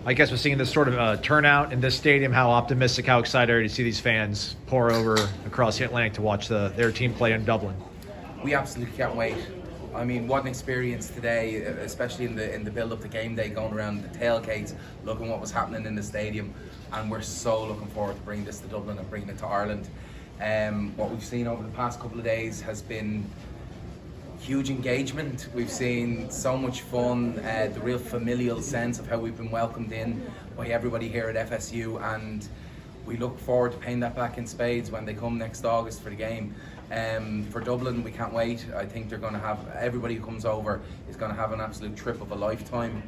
I guess we're seeing this sort of turnout in this stadium. How optimistic, how excited are you to see these fans pour over across the Atlantic to watch their team play in Dublin? We absolutely can't wait. I mean, what an experience today, especially in the build-up to game day, going around the tailgates, looking what was happening in the stadium, and we're so looking forward to bringing this to Dublin and bringing it to Ireland. What we've seen over the past couple of days has been huge engagement. We've seen so much fun, the real familial sense of how we've been welcomed in by everybody here at FSU, and we look forward to paying that back in spades when they come next August for the game. For Dublin, we can't wait. I think they're going to have, everybody who comes over is going to have an absolute trip of a lifetime,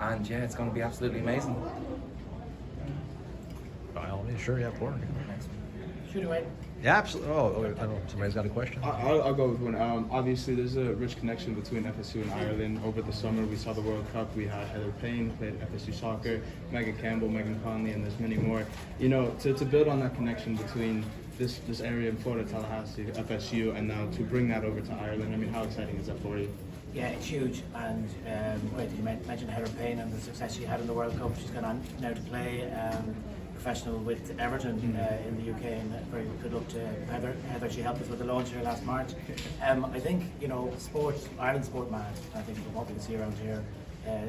and yeah, it's going to be absolutely amazing. Sure, yeah, Porter. Shoot away. Yeah, absolutely. Oh, I don't know. Somebody's got a question. I'll go with one. Obviously, there's a rich connection between FSU and Ireland. Over the summer, we saw the World Cup. We had Heather Payne, who played FSU soccer, Megan Campbell, Megan Conley, and there's many more. You know, to build on that connection between this area in Florida, Tallahassee, FSU, and now to bring that over to Ireland. I mean, how exciting is that for you? Yeah, it's huge, and great that you mentioned Heather Payne and the success she had in the World Cup. She's gone on now to play professional with Everton in the UK, and very good luck to Heather. She helped us with the launch here last March. I think, you know, Ireland's sport mad. I think from what we can see around here,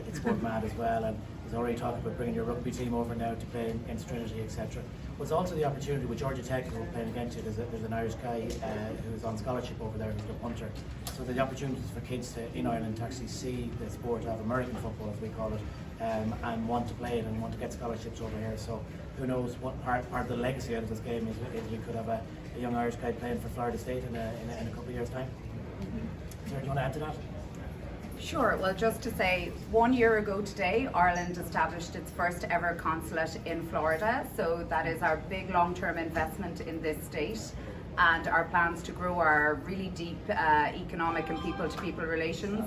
it's sport mad as well, and there's already talk about bringing your rugby team over now to play against Trinity, etc. There's also the opportunity with Georgia Tech, who we're playing against you. There's an Irish guy who's on scholarship over there, who's a punter. So the opportunities for kids in Ireland to actually see the sport of American football, as we call it, and want to play it and want to get scholarships over here. So who knows what part of the legacy out of this game is we could have a young Irish guy playing for Florida State in a couple of years' time. Sarah, do you want to add to that? Sure. Well, just to say, 1 year ago today, Ireland established its first ever consulate in Florida. So that is our big long-term investment in this state. And our plans to grow are really deep economic and people-to-people relations.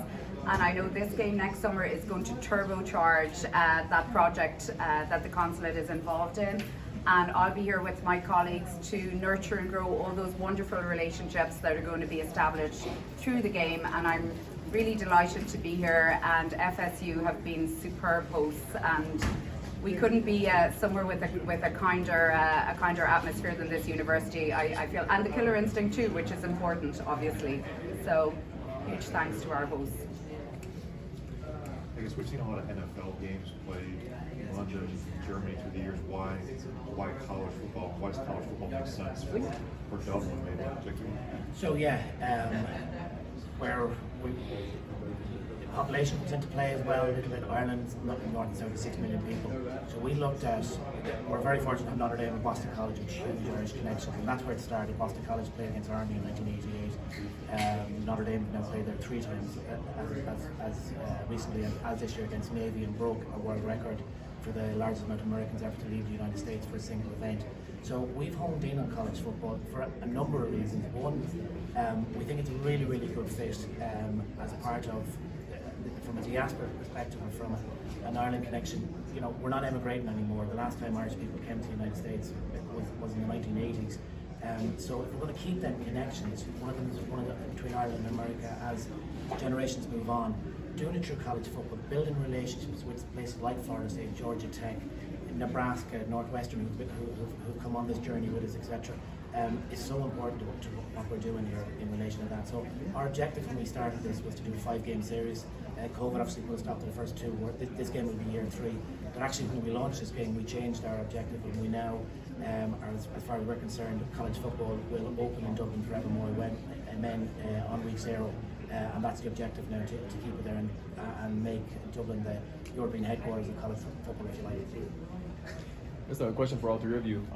And I know this game next summer is going to turbocharge that project that the consulate is involved in. And I'll be here with my colleagues to nurture and grow all those wonderful relationships that are going to be established through the game. And I'm really delighted to be here, and FSU have been superb hosts, and we couldn't be somewhere with a kinder atmosphere than this university, I feel, and the killer instinct too, which is important, obviously. So huge thanks to our hosts. I guess we've seen a lot of NFL games played in London, Germany through the years. Why college football? Why does college football make sense for Dublin, maybe in particular? So yeah, where the population comes into play as well, a little bit. Ireland's nothing more than 76 million people. So we looked at, we're very fortunate to have Notre Dame and Boston College, which huge Irish connections, and that's where it started. Boston College played against Army in 1988. Notre Dame now played there 3 times as recently as this year against Navy, and broke a world record for the largest amount of Americans ever to leave the United States for a single event. So we've honed in on college football for a number of reasons. One, we think it's a really, really good fit as a part of, from a diaspora perspective and from an Ireland connection. You know, we're not emigrating anymore. The last time Irish people came to the United States was in the 1980s. So if we're going to keep them connections, one of them is between Ireland and America as generations move on. Doing it through college football, building relationships with places like Florida State, Georgia Tech, Nebraska, Northwestern, who've come on this journey with us, etc. Is so important to what we're doing here in relation to that. So our objective when we started this was to do a 5-game series. COVID obviously put a stop to the first 2. This game will be year 3. But actually when we launched this game, we changed our objective, and we now, as far as we're concerned, college football will open in Dublin forevermore when men on week 0. And that's the objective now, to keep it there and make Dublin the European headquarters of college football, if you like. Just a question for all 3 of you.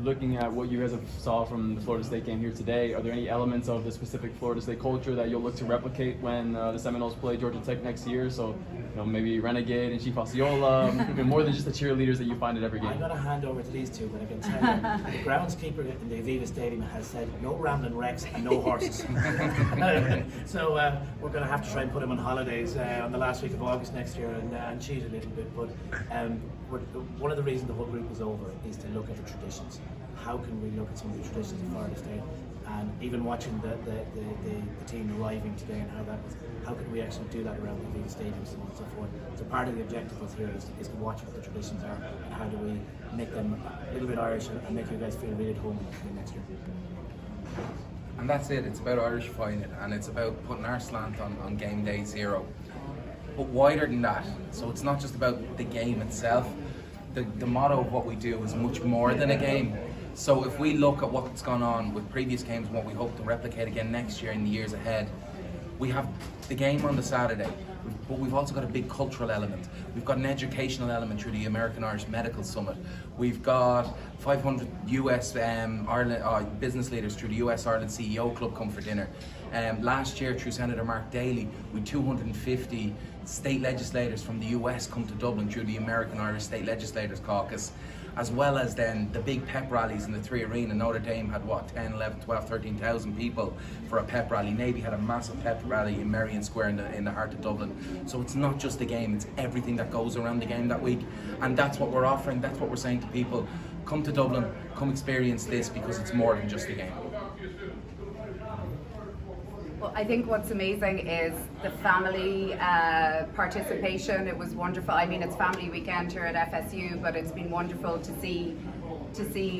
Looking at what you guys have saw from the Florida State game here today, are there any elements of the specific Florida State culture that you'll look to replicate when the Seminoles play Georgia Tech next year? So, you know, maybe Renegade and Chief Osceola, more than just the cheerleaders that you find at every game. I'm going to hand over to these 2, but I can tell you, the groundskeeper in the Aviva Stadium has said no rambling wrecks and no horses. So we're going to have to try and put him on holidays on the last week of August next year and cheat a little bit. But one of the reasons the whole group is over is to look at the traditions. How can we look at some of the traditions of Florida State And even watching the team arriving today and how can we actually do that around the stadiums and so forth. So part of the objective was here is to watch what the traditions are and how do we make them a little bit Irish and make you guys feel really at home next year. And that's it. It's about Irishifying it, and it's about putting our slant on game day 0. But wider than that, so it's not just about the game itself. The motto of what we do is much more than a game. So if we look at what's gone on with previous games and what we hope to replicate again next year in the years ahead, we have the game on the Saturday, but we've also got a big cultural element. We've got an educational element through the American Irish Medical Summit. We've got 500 US Ireland business leaders through the US Ireland CEO Club come for dinner. Last year through Senator Mark Daly, with 250 state legislators from the US come to Dublin through the American Irish State Legislators Caucus, as well as then the big pep rallies in the 3 Arena. Notre Dame had 10, 11, 12, 13,000 people for a pep rally. Navy had a massive pep rally in Merrion Square in the heart of Dublin. So it's not just the game, it's everything that goes around the game that week. And that's what we're offering, that's what we're saying to people. Come to Dublin, come experience this, because it's more than just a game. Well, I think what's amazing is the family participation. It was wonderful. I mean, it's family weekend here at FSU, but it's been wonderful to see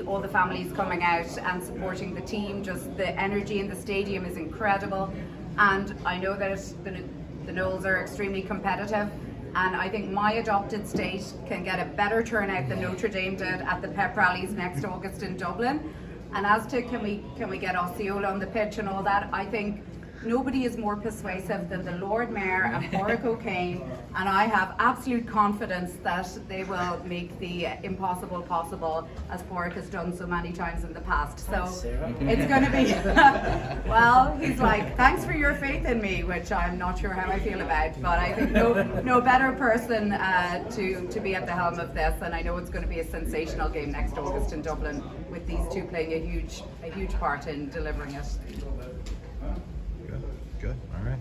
all the families coming out and supporting the team. Just the energy in the stadium is incredible, and I know that the Noles are extremely competitive. And I think my adopted state can get a better turnout than Notre Dame did at the pep rallies next August in Dublin. And as to can we get Osceola on the pitch and all that, I think nobody is more persuasive than the Lord Mayor and Pádraig O'Kane, and I have absolute confidence that they will make the impossible possible, as Pádraig has done so many times in the past. So it's going to be, well, he's like, thanks for your faith in me, which I'm not sure how I feel about, but I think no better person to be at the helm of this, and I know it's going to be a sensational game next August in Dublin, with these two playing a huge part in delivering it. Good. All right.